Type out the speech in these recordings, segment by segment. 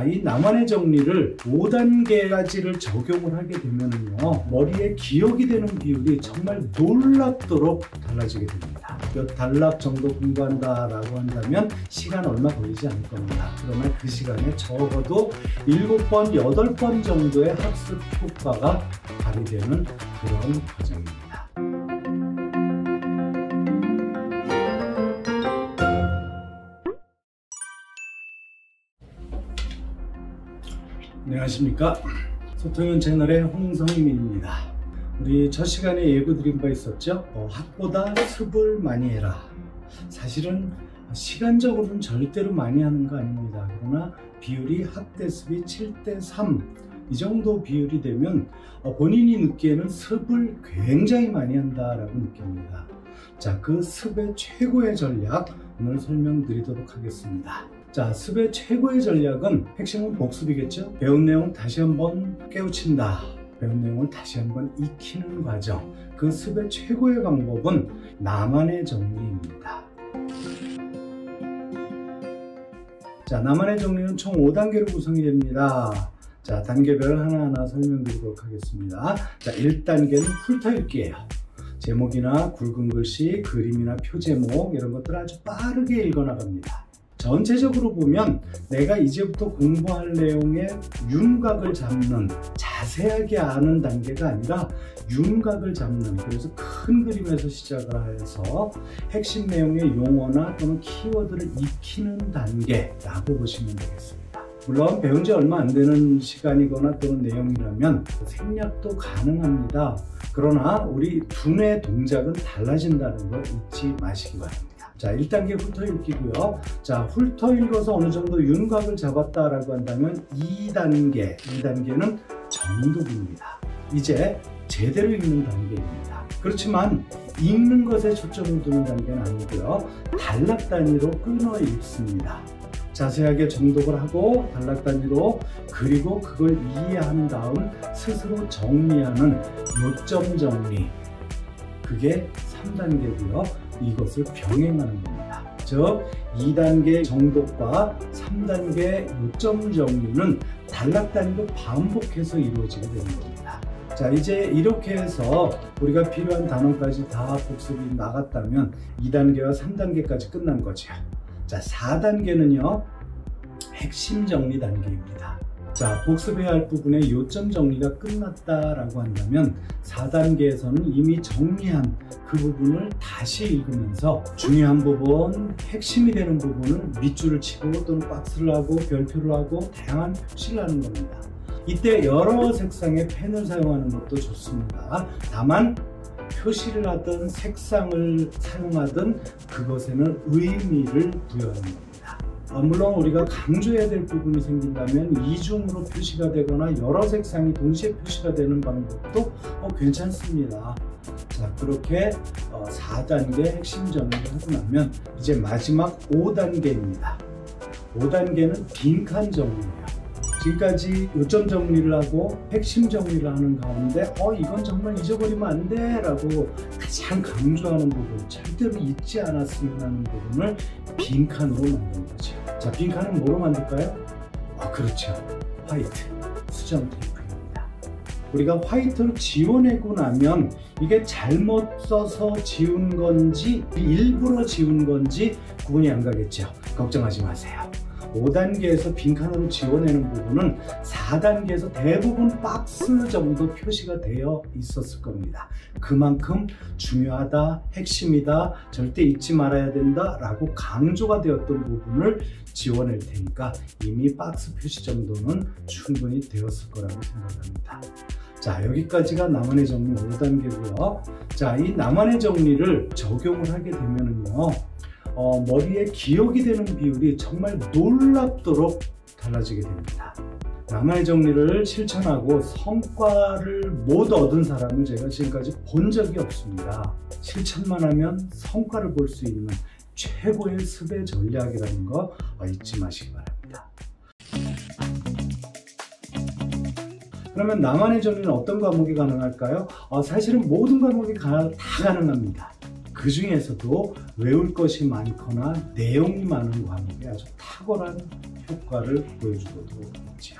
이 나만의 정리를 5단계까지를 적용을 하게 되면요, 머리에 기억이 되는 비율이 정말 놀랍도록 달라지게 됩니다. 몇 단락 정도 공부한다라고 한다면 시간 얼마 걸리지 않을 겁니다. 그러나 그 시간에 적어도 7번, 8번 정도의 학습 효과가 발휘되는 그런 과정입니다. 안녕하십니까, 소통연 채널의 홍성민입니다. 우리 첫 시간에 예고 드린 바 있었죠. 학보다 습을 많이 해라. 사실은 시간적으로는 절대로 많이 하는 거 아닙니다. 그러나 비율이 학 대 습이 7대 3 이 정도 비율이 되면 본인이 느끼에는 습을 굉장히 많이 한다라고 느낍니다. 자, 그 습의 최고의 전략 오늘 설명드리도록 하겠습니다. 자, 습의 최고의 전략은 핵심은 복습이겠죠. 배운 내용 다시 한번 깨우친다. 배운 내용을 다시 한번 익히는 과정. 그 습의 최고의 방법은 나만의 정리입니다. 자, 나만의 정리는 총 5단계로 구성이 됩니다. 자, 단계별 하나하나 설명드리도록 하겠습니다. 자, 1단계는 훑어읽기예요. 제목이나 굵은 글씨, 그림이나 표제목 이런 것들을 아주 빠르게 읽어나갑니다. 전체적으로 보면 내가 이제부터 공부할 내용의 윤곽을 잡는, 자세하게 아는 단계가 아니라 윤곽을 잡는, 그래서 큰 그림에서 시작을 해서 핵심 내용의 용어나 또는 키워드를 익히는 단계라고 보시면 되겠습니다. 물론 배운 지 얼마 안 되는 시간이거나 또는 내용이라면 생략도 가능합니다. 그러나 우리 두뇌 동작은 달라진다는 걸 잊지 마시기 바랍니다. 자, 1단계 훑어읽기고요. 자, 훑어읽어서 어느 정도 윤곽을 잡았다라고 한다면 2단계는 정독입니다. 이제 제대로 읽는 단계입니다. 그렇지만 읽는 것에 초점을 두는 단계는 아니고요, 단락 단위로 끊어 읽습니다. 자세하게 정독을 하고 단락 단위로, 그리고 그걸 이해한 다음 스스로 정리하는 요점 정리, 그게 3단계고요. 이것을 병행하는 겁니다. 즉 2단계 정독과 3단계 요점 정리는 단락 단위로 반복해서 이루어지게 되는 겁니다. 자, 이제 이렇게 해서 우리가 필요한 단원까지 다 복습이 나갔다면 2단계와 3단계까지 끝난 거죠. 자, 4단계는요 핵심 정리 단계입니다. 자, 복습해야 할 부분의 요점 정리가 끝났다라고 한다면 4단계에서는 이미 정리한 그 부분을 다시 읽으면서 중요한 부분, 핵심이 되는 부분을 밑줄을 치고 또는 박스를 하고 별표를 하고 다양한 표시를 하는 겁니다. 이때 여러 색상의 펜을 사용하는 것도 좋습니다. 다만 표시를 하든 색상을 사용하든 그것에는 의미를 부여하는 겁니다. 물론 우리가 강조해야 될 부분이 생긴다면 이중으로 표시가 되거나 여러 색상이 동시에 표시가 되는 방법도 괜찮습니다. 자, 그렇게 4단계 핵심 정리를 하고 나면 이제 마지막 5단계입니다. 5단계는 빈칸 정리예요. 지금까지 요점 정리를 하고 핵심 정리를 하는 가운데 이건 정말 잊어버리면 안 돼 라고 가장 강조하는 부분, 절대로 잊지 않았으면 하는 부분을 빈칸으로 만드는 거죠. 자, 빈칸은 뭐로 만들까요? 그렇죠, 화이트, 수정 테이프입니다. 우리가 화이트로 지워내고 나면 이게 잘못 써서 지운 건지 일부러 지운 건지 구분이 안 가겠죠. 걱정하지 마세요. 5단계에서 빈칸으로 지워내는 부분은 4단계에서 대부분 박스 정도 표시가 되어 있었을 겁니다. 그만큼 중요하다, 핵심이다, 절대 잊지 말아야 된다 라고 강조가 되었던 부분을 지워낼 테니까 이미 박스 표시 정도는 충분히 되었을 거라고 생각합니다. 자, 여기까지가 나만의 정리 5단계고요. 자, 이 나만의 정리를 적용을 하게 되면은요, 머리에 기억이 되는 비율이 정말 놀랍도록 달라지게 됩니다. 나만의 정리를 실천하고 성과를 못 얻은 사람을 제가 지금까지 본 적이 없습니다. 실천만 하면 성과를 볼 수 있는 최고의 습의 전략이라는 거 잊지 마시기 바랍니다. 그러면 나만의 정리는 어떤 과목이 가능할까요? 사실은 모든 과목이 다 가능합니다. 그 중에서도 외울 것이 많거나 내용이 많은 과목에 아주 탁월한 효과를 보여주고도 있지요.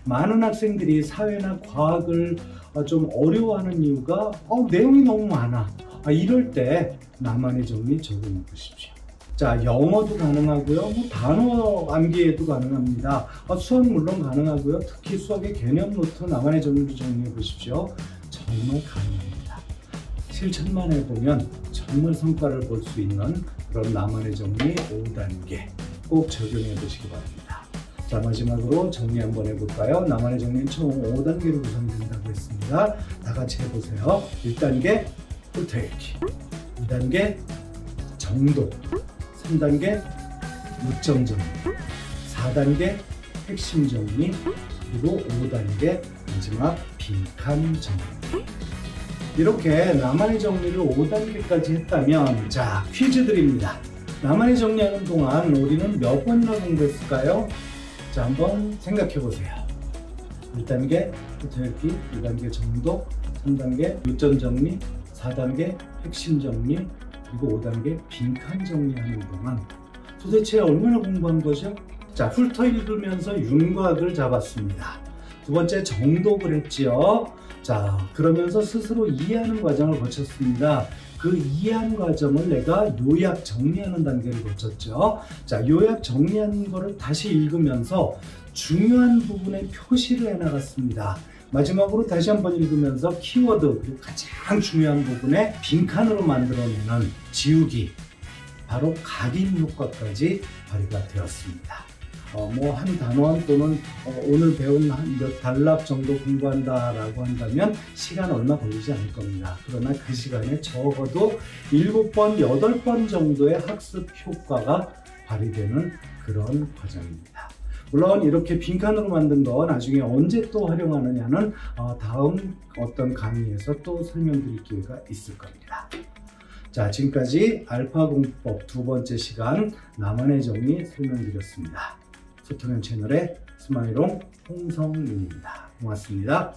많은 학생들이 사회나 과학을 좀 어려워하는 이유가 내용이 너무 많아. 이럴 때 나만의 정리 적용해 보십시오. 자, 영어도 가능하고요. 단어 암기에도 가능합니다. 수학 물론 가능하고요. 특히 수학의 개념 노트 나만의 정리도 정리해 보십시오. 정말 가능합니다. 실천만 해보면 정말 성과를 볼 수 있는 그런 나만의 정리 5단계 꼭 적용해 보시기 바랍니다. 자, 마지막으로 정리 한번 해볼까요? 나만의 정리는 총 5단계로 구성된다고 했습니다. 다 같이 해보세요. 1단계 훑어읽기, 2단계 정독, 3단계 요점 정리, 4단계 핵심 정리, 그리고 5단계 마지막 빈칸 정리. 이렇게 나만의 정리를 5단계까지 했다면, 자, 퀴즈 드립니다. 나만의 정리하는 동안 우리는 몇 번이나 공부했을까요? 자, 한번 생각해 보세요. 1단계 훑어읽기, 2단계 정독, 3단계 요점 정리, 4단계 핵심 정리, 그리고 5단계 빈칸 정리하는 동안 도대체 얼마나 공부한 거죠? 자, 훑어읽으면서 윤곽을 잡았습니다. 두 번째 정독을 했지요. 자, 그러면서 스스로 이해하는 과정을 거쳤습니다. 그 이해한 과정을 내가 요약 정리하는 단계를 거쳤죠. 자, 요약 정리하는 거를 다시 읽으면서 중요한 부분에 표시를 해나갔습니다. 마지막으로 다시 한번 읽으면서 키워드, 그리고 가장 중요한 부분에 빈칸으로 만들어내는 지우기, 바로 각인 효과까지 발휘가 되었습니다. 한 단원 또는 오늘 배운 한 몇 단락 정도 공부한다라고 한다면 시간 얼마 걸리지 않을 겁니다. 그러나 그 시간에 적어도 7번, 8번 정도의 학습 효과가 발휘되는 그런 과정입니다. 물론 이렇게 빈칸으로 만든 거 나중에 언제 또 활용하느냐는 다음 어떤 강의에서 또 설명드릴 기회가 있을 겁니다. 자, 지금까지 알파 공부법 두 번째 시간 나만의 정리 설명드렸습니다. 소통형 채널의 스마일롱 홍성민입니다. 고맙습니다.